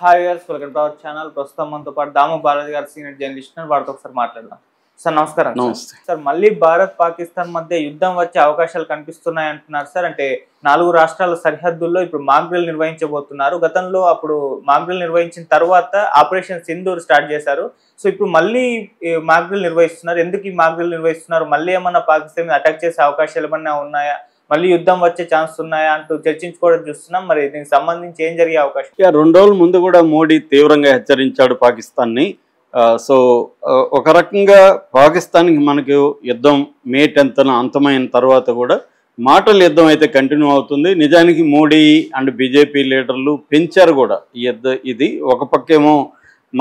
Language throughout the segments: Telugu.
Hi viewers, welcome to our channel. ప్రస్తుతం మనతో పాటు దాము బాలాజీ గారు, సీనియర్ జర్నలిస్ట్, వారితో ఒకసారి మాట్లాడదాం. సార్ నమస్కారం. నమస్తే సార్, మళ్ళీ భారత్ పాకిస్తాన్ మధ్య యుద్ధం వచ్చే అవకాశాలు కనిపిస్తున్నాయి అంటున్నారు సార్. అంటే 4 రాష్ట్రాల సరిహద్దుల్లో ఇప్పుడు మాక్ డ్రిల్ నిర్వహించబోతున్నారు. గతంలో అప్పుడు మాక్ డ్రిల్ నిర్వహించిన తర్వాత ఆపరేషన్ సింధూర్ స్టార్ట్ చేశారు. సో ఇప్పుడు మళ్ళీ మాక్ డ్రిల్ నిర్వహిస్తున్నారు. ఎందుకు ఈ మాక్ డ్రిల్ నిర్వహిస్తున్నారు? మళ్ళీ ఏమన్నా పాకిస్తాన్ అటాక్ చేసే అవకాశాలు ఏమన్నా ఉన్నాయా? మళ్ళీ యుద్ధం వచ్చే ఛాన్స్ ఉన్నాయా అంటూ చర్చించుకోవడం చూస్తున్నాం. మరి దీనికి సంబంధించి ఏం జరిగే అవకాశం? 2 రోజుల ముందు కూడా మోడీ తీవ్రంగా హెచ్చరించాడు పాకిస్తాన్ని. సో ఒక రకంగా పాకిస్తాన్కి మనకు యుద్ధం మే 10న అంతమైన తర్వాత కూడా మాటల యుద్ధం అయితే కంటిన్యూ అవుతుంది. నిజానికి మోడీ అండ్ బీజేపీ లీడర్లు పెంచారు కూడా ఇది. ఒక పక్కేమో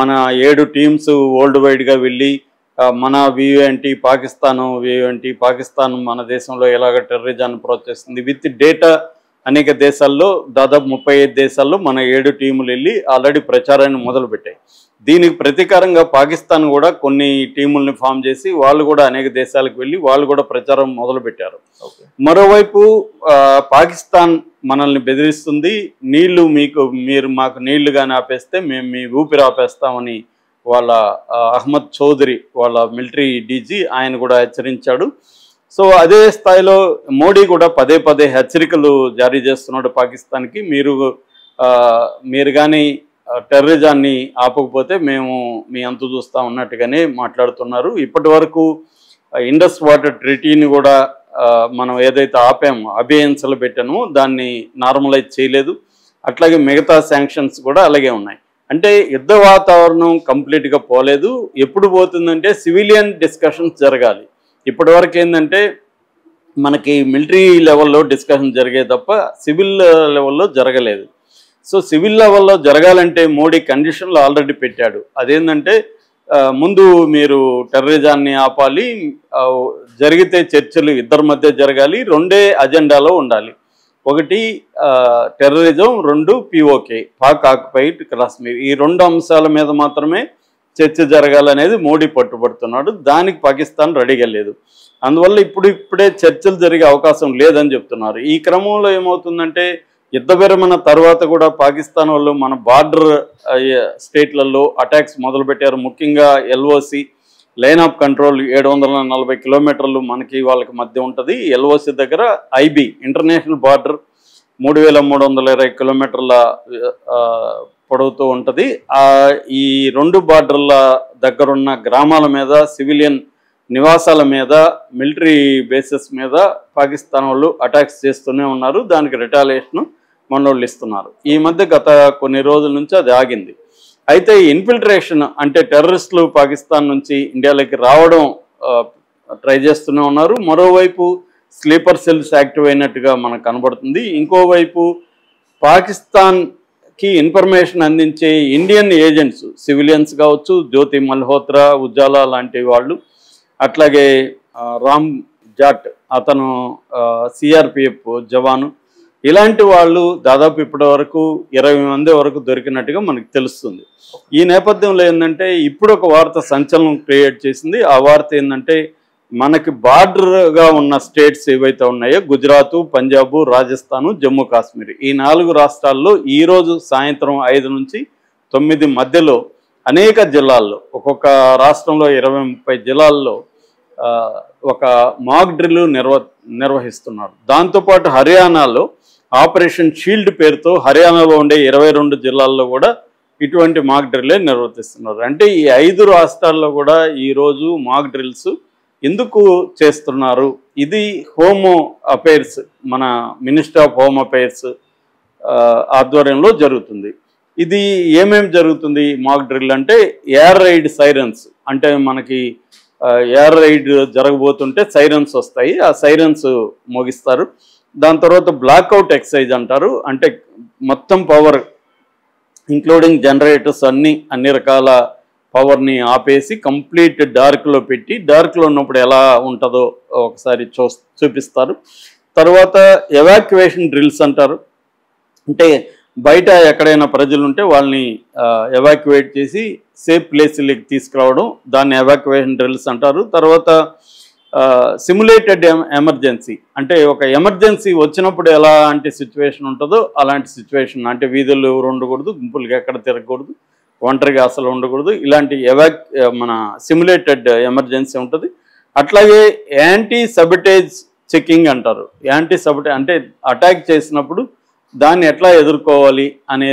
మన 7 టీమ్స్ వరల్డ్ వైడ్గా వెళ్ళి మన వ్యూ ఏంటి, పాకిస్తాన్ వ్యూ ఏంటి, పాకిస్తాన్ మన దేశంలో ఎలాగ టెర్రరిజాన్ని ప్రోత్సహిస్తుంది విత్ డేటా అనేక దేశాల్లో, దాదాపు 35 దేశాల్లో మన 7 టీములు వెళ్ళి ఆల్రెడీ ప్రచారాన్ని మొదలుపెట్టాయి. దీనికి ప్రతీకారంగా పాకిస్తాన్ కూడా కొన్ని టీముల్ని ఫామ్ చేసి వాళ్ళు కూడా అనేక దేశాలకు వెళ్ళి వాళ్ళు కూడా ప్రచారం మొదలుపెట్టారు. మరోవైపు పాకిస్తాన్ మనల్ని బెదిరిస్తుంది, మీరు మాకు నీళ్లు కానీ ఆపేస్తే మేము మీ ఊపిరి ఆపేస్తామని వాళ్ళ అహ్మద్ చౌదరి వాళ్ళ మిలిటరీ డీజీ ఆయన కూడా హెచ్చరించాడు. సో అదే స్థాయిలో మోడీ కూడా పదే పదే హెచ్చరికలు జారీ చేస్తున్నాడు పాకిస్తాన్కి. మీరు కానీ టెర్రరిజాన్ని ఆపకపోతే మేము మీ అంతు చూస్తాం అన్నట్టుగానే మాట్లాడుతున్నారు. ఇప్పటి వరకు ఇండస్ వాటర్ ట్రీటీని కూడా మనం ఏదైతే ఆపామో, అభియన్సలు పెట్టామో దాన్ని నార్మలైజ్ చేయలేదు. అట్లాగే మిగతా శాంక్షన్స్ కూడా అలాగే ఉన్నాయి. అంటే యుద్ధ వాతావరణం కంప్లీట్గా పోలేదు. ఎప్పుడు పోతుందంటే సివిలియన్ డిస్కషన్స్ జరగాలి. ఇప్పటి వరకు ఏంటంటే మనకి మిలిటరీ లెవెల్లో డిస్కషన్ జరిగే తప్ప సివిల్ లెవెల్లో జరగలేదు. సో సివిల్ లెవెల్లో జరగాలంటే మోడీ కండిషన్లు ఆల్రెడీ పెట్టాడు. అదేంటంటే ముందు మీరు టెర్రరిజాన్ని ఆపాలి, జరిగితే చర్చలు ఇద్దరి మధ్య జరగాలి, 2 అజెండాలో ఉండాలి. 1 terrorism, 2 POK Pak occupied Kashmir. ఈ 2 అంశాల మీద మాత్రమే చర్చ జరగాలనేది మోడీ పట్టుబడుతున్నాడు. దానికి పాకిస్తాన్ రెడీగా లేదు. అందువల్ల ఇప్పుడే చర్చలు జరిగే అవకాశం లేదని చెప్తున్నారు. ఈ క్రమంలో ఏమవుతుందంటే యుద్ధ విరమణ తర్వాత కూడా పాకిస్తాన్ వాళ్ళు మన బార్డర్ స్టేట్లలో అటాక్స్ మొదలుపెట్టారు. ముఖ్యంగా LOC లైన్ ఆఫ్ కంట్రోల్ 740 కిలోమీటర్లు మనకి వాళ్ళకి మధ్య ఉంటుంది. LOC దగ్గర IB ఇంటర్నేషనల్ బార్డర్ 3320 కిలోమీటర్ల పొడవుతూ ఉంటుంది. ఈ 2 బార్డర్ల దగ్గరున్న గ్రామాల మీద, సివిలియన్ నివాసాల మీద, మిలిటరీ బేసెస్ మీద పాకిస్తాన్ వాళ్ళు అటాక్స్ చేస్తూనే ఉన్నారు. దానికి రిటాలియేషన్ మనోళ్ళు ఇస్తున్నారు. ఈ మధ్య గత కొన్ని రోజుల నుంచి అది ఆగింది. అయితే ఇన్ఫిల్ట్రేషన్ అంటే టెర్రరిస్టులు పాకిస్తాన్ నుంచి ఇండియాలోకి రావడం ట్రై చేస్తూనే ఉన్నారు. మరోవైపు స్లీపర్ సెల్స్ యాక్టివ్ అయినట్టుగా మనకు కనబడుతుంది. ఇంకోవైపు పాకిస్తాన్కి ఇన్ఫర్మేషన్ అందించే ఇండియన్ ఏజెంట్స్, సివిలియన్స్ కావచ్చు, జ్యోతి మల్హోత్రా, ఉజాలా లాంటి వాళ్ళు, అట్లాగే రామ్ జాట్ అతను CRPF జవాను, ఇలాంటి వాళ్ళు దాదాపు ఇప్పటి వరకు 20 మంది వరకు దొరికినట్టుగా మనకు తెలుస్తుంది. ఈ నేపథ్యంలో ఏంటంటే ఇప్పుడు ఒక వార్త సంచలనం క్రియేట్ చేసింది. ఆ వార్త ఏంటంటే మనకి బార్డర్గా ఉన్న స్టేట్స్ ఏవైతే ఉన్నాయో గుజరాత్, పంజాబ్, రాజస్థాన్, జమ్మూ కాశ్మీర్, ఈ 4 రాష్ట్రాల్లో ఈరోజు సాయంత్రం 5 నుంచి 9 మధ్యలో అనేక జిల్లాల్లో, ఒక్కొక్క రాష్ట్రంలో 20-30 జిల్లాల్లో ఒక మాక్ డ్రిల్ నిర్వహిస్తున్నారు. దాంతోపాటు హర్యానాలో ఆపరేషన్ షీల్డ్ పేరుతో హర్యానాలో ఉండే 22 జిల్లాల్లో కూడా ఇటువంటి మాక్ డ్రిల్లే నిర్వర్తిస్తున్నారు. అంటే ఈ 5 రాష్ట్రాల్లో కూడా ఈరోజు మాక్ డ్రిల్స్ ఎందుకు చేస్తున్నారు? ఇది హోమ్ అఫైర్స్, మన మినిస్టర్ ఆఫ్ హోమ్ అఫైర్స్ ఆధ్వర్యంలో జరుగుతుంది. ఇది ఏమేమి జరుగుతుంది మాక్ డ్రిల్ అంటే ఎయిర్ రైడ్ సైరన్స్, అంటే మనకి ఎయిర్ రైడ్ జరగబోతుంటే సైరన్స్ వస్తాయి, ఆ సైరన్స్ మోగిస్తారు. దాని తర్వాత బ్లాక్అవుట్ ఎక్సైజ్ అంటారు. అంటే మొత్తం పవర్ ఇంక్లూడింగ్ జనరేటర్స్ అన్ని రకాల పవర్ని ఆపేసి కంప్లీట్ డార్క్లో పెట్టి, డార్క్లో ఉన్నప్పుడు ఎలా ఉంటుందో ఒకసారి చూపిస్తారు. తర్వాత ఎవాక్యువేషన్ డ్రిల్స్ అంటారు. అంటే బయట ఎక్కడైనా ప్రజలు ఉంటే వాళ్ళని ఎవాక్యువేట్ చేసి సేఫ్ ప్లేస్లకి తీసుకురావడం, దాన్ని ఎవాక్యువేషన్ డ్రిల్స్ అంటారు. తర్వాత సిమ్యులేటెడ్ ఎమర్జెన్సీ, అంటే ఒక ఎమర్జెన్సీ వచ్చినప్పుడు ఎలాంటి సిచ్యువేషన్ ఉంటుందో అలాంటి సిచ్యువేషన్, అంటే వీధులు ఎవరు ఉండకూడదు, గుంపులుగా ఎక్కడ తిరగకూడదు, ఒంటరిగా అసలు ఉండకూడదు, ఇలాంటి మన సిమ్యులేటెడ్ ఎమర్జెన్సీ ఉంటుంది. అట్లాగే యాంటీ సబటేజ్ చెకింగ్ అంటారు. యాంటీ సబటేజ్ అంటే అటాక్ చేసినప్పుడు దాన్ని ఎట్లా ఎదుర్కోవాలి అనే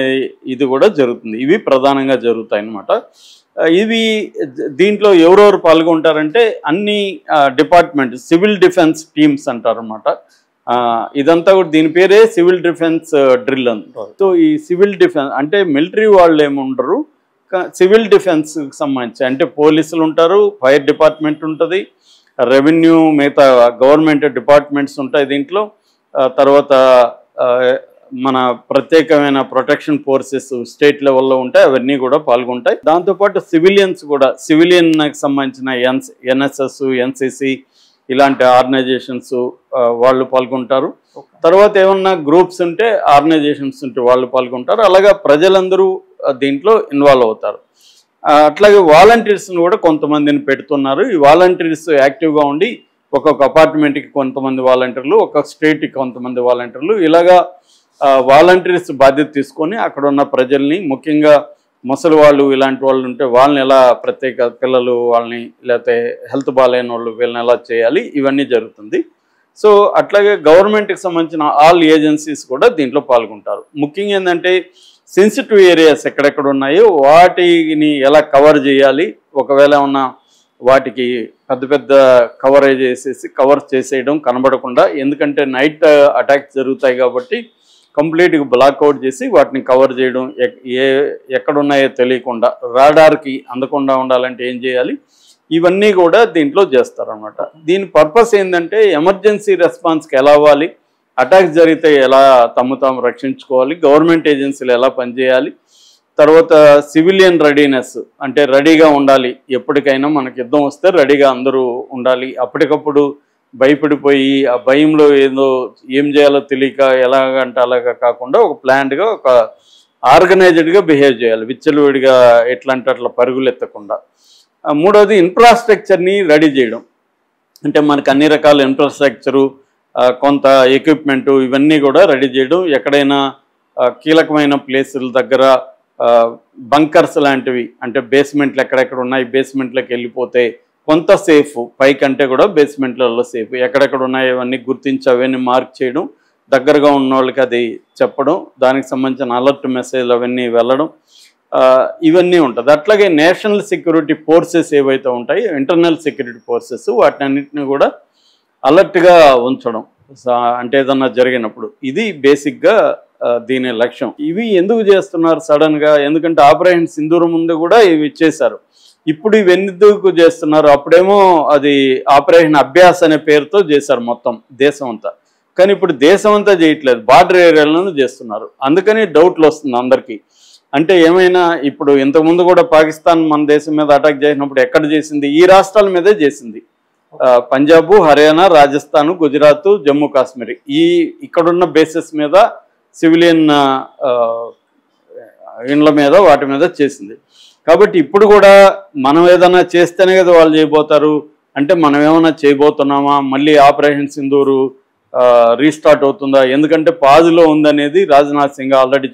ఇది కూడా జరుగుతుంది. ఇవి ప్రధానంగా జరుగుతాయి అన్నమాట. ఇవి దీంట్లో ఎవరెవరు పాల్గొంటారంటే అన్ని డిపార్ట్మెంట్ సివిల్ డిఫెన్స్ టీమ్స్ అంటారు అన్నమాట. ఇదంతా కూడా దీని పేరే సివిల్ డిఫెన్స్ డ్రిల్ అంటారు. సో ఈ సివిల్ డిఫెన్స్ అంటే మిలిటరీ వాళ్ళు ఏముండరు, సివిల్ డిఫెన్స్కి సంబంధించి అంటే పోలీసులు ఉంటారు, ఫైర్ డిపార్ట్మెంట్ ఉంటుంది, రెవెన్యూ, మిగతా గవర్నమెంట్ డిపార్ట్మెంట్స్ ఉంటాయి దీంట్లో. తర్వాత మన ప్రత్యేకమైన ప్రొటెక్షన్ ఫోర్సెస్ స్టేట్ లెవెల్లో ఉంటాయి, అవన్నీ కూడా పాల్గొంటాయి. దాంతోపాటు సివిలియన్స్ కూడా, సివిలియన్కి సంబంధించిన ఎన్ఎస్ఎస్, ఎన్సిసి ఇలాంటి ఆర్గనైజేషన్స్ వాళ్ళు పాల్గొంటారు. తర్వాత ఏమన్నా గ్రూప్స్ ఉంటే, ఆర్గనైజేషన్స్ ఉంటే వాళ్ళు పాల్గొంటారు. అలాగా ప్రజలందరూ దీంట్లో ఇన్వాల్వ్ అవుతారు. అట్లాగే వాలంటీర్స్ని కూడా కొంతమందిని పెడుతున్నారు. ఈ వాలంటీర్స్ యాక్టివ్గా ఉండి ఒక్కొక్క అపార్ట్మెంట్కి కొంతమంది వాలంటీర్లు, ఒక్కొక్క స్టేట్కి కొంతమంది వాలంటీర్లు, ఇలాగా వాలంటీర్స్ బాధ్యత తీసుకొని అక్కడ ఉన్న ప్రజల్ని, ముఖ్యంగా ముసలి వాళ్ళు ఇలాంటి వాళ్ళు ఉంటే వాళ్ళని ఎలా, ప్రత్యేక పిల్లలు వాళ్ళని, లేకపోతే హెల్త్ బాగాలేని వాళ్ళు వీళ్ళని ఎలా చేయాలి, ఇవన్నీ జరుగుతుంది. సో అట్లాగే గవర్నమెంట్కి సంబంధించిన ఆల్ ఏజెన్సీస్ కూడా దీంట్లో పాల్గొంటారు. ముఖ్యంగా ఏంటంటే సెన్సిటివ్ ఏరియాస్ ఎక్కడెక్కడ ఉన్నాయో వాటిని ఎలా కవర్ చేయాలి, ఒకవేళ ఉన్న వాటికి పెద్ద పెద్ద కవరేజ్ వేసేసి కవర్ చేసేయడం కనబడకుండా, ఎందుకంటే నైట్ అటాక్స్ జరుగుతాయి కాబట్టి కంప్లీట్గా బ్లాక్అవుట్ చేసి వాటిని కవర్ చేయడం, ఎక్కడున్నాయో తెలియకుండా రాడార్కి అందకుండా ఉండాలంటే ఏం చేయాలి, ఇవన్నీ కూడా దీంట్లో చేస్తారన్నమాట. దీని పర్పస్ ఏంటంటే ఎమర్జెన్సీ రెస్పాన్స్కి ఎలా అవ్వాలి, అటాక్స్ జరిగితే ఎలా తాము రక్షించుకోవాలి, గవర్నమెంట్ ఏజెన్సీలు ఎలా పనిచేయాలి, తర్వాత సివిలియన్ రెడీనెస్ అంటే రెడీగా ఉండాలి, ఎప్పటికైనా మనకు యుద్ధం వస్తే రెడీగా అందరూ ఉండాలి. అప్పటికప్పుడు భయపడిపోయి ఆ భయంలో ఏదో ఏం చేయాలో తెలియక ఎలాగంటే అలాగా కాకుండా ఒక ప్లాన్డ్గా, ఒక ఆర్గనైజ్డ్గా బిహేవ్ చేయాలి, విచ్చలవిడిగా ఎట్లంటే అట్లా పరుగులు ఎత్తకుండా. మూడవది ఇన్ఫ్రాస్ట్రక్చర్ని రెడీ చేయడం, అంటే మనకు అన్ని రకాల ఇన్ఫ్రాస్ట్రక్చరు, కొంత ఎక్విప్మెంటు ఇవన్నీ కూడా రెడీ చేయడం. ఎక్కడైనా కీలకమైన ప్లేసుల దగ్గర బంకర్స్ లాంటివి, అంటే బేస్మెంట్లు ఎక్కడెక్కడ ఉన్నాయి, బేస్మెంట్లోకి వెళ్ళిపోతే కొంత సేఫ్, పైకంటే కూడా బేస్మెంట్లలో సేఫ్, ఎక్కడెక్కడ ఉన్నాయి అవన్నీ గుర్తించి అవన్నీ మార్క్ చేయడం, దగ్గరగా ఉన్న వాళ్ళకి అది చెప్పడం, దానికి సంబంధించిన అలర్ట్ మెసేజ్లు అవన్నీ వెళ్ళడం, ఇవన్నీ ఉంటుంది. అట్లాగే నేషనల్ సెక్యూరిటీ ఫోర్సెస్ ఏవైతే ఉంటాయో, ఇంటర్నల్ సెక్యూరిటీ ఫోర్సెస్, వాటిని అన్నింటినీ కూడా అలర్ట్గా ఉంచడం, అంటే ఏదన్నా జరిగినప్పుడు. ఇది బేసిక్గా దీని లక్ష్యం. ఇవి ఎందుకు చేస్తున్నారు సడన్గా, ఎందుకంటే ఆపరేషన్ సింధూర్ ముందు కూడా ఇవి ఇచ్చేశారు, ఇప్పుడు ఇవి ఎందుకు చేస్తున్నారు, అప్పుడేమో అది ఆపరేషన్ అభ్యాస్ అనే పేరుతో చేశారు మొత్తం దేశం అంతా, కానీ ఇప్పుడు దేశం అంతా చేయట్లేదు, బార్డర్ ఏరియాలను చేస్తున్నారు. అందుకని డౌట్లు వస్తుంది అందరికీ. అంటే ఏమైనా ఇప్పుడు ఇంతకుముందు కూడా పాకిస్తాన్ మన దేశం మీద అటాక్ చేసినప్పుడు ఎక్కడ చేసింది, ఈ రాష్ట్రాల మీదే చేసింది, పంజాబ్, హర్యానా, రాజస్థాన్, గుజరాత్, జమ్మూ కాశ్మీర్, ఇక్కడున్న బేసెస్ మీద సివిలియన్ ఇండ్ల మీద వాటి మీద చేసింది. కాబట్టి ఇప్పుడు కూడా మనం ఏదైనా చేస్తేనే కదా వాళ్ళు చేయబోతారు, అంటే మనం ఏమైనా చేయబోతున్నామా, మళ్ళీ ఆపరేషన్ సింధూరు రీస్టార్ట్ అవుతుందా, ఎందుకంటే పాజులో ఉందనేది రాజ్నాథ్ సింగ్ ఆల్రెడీ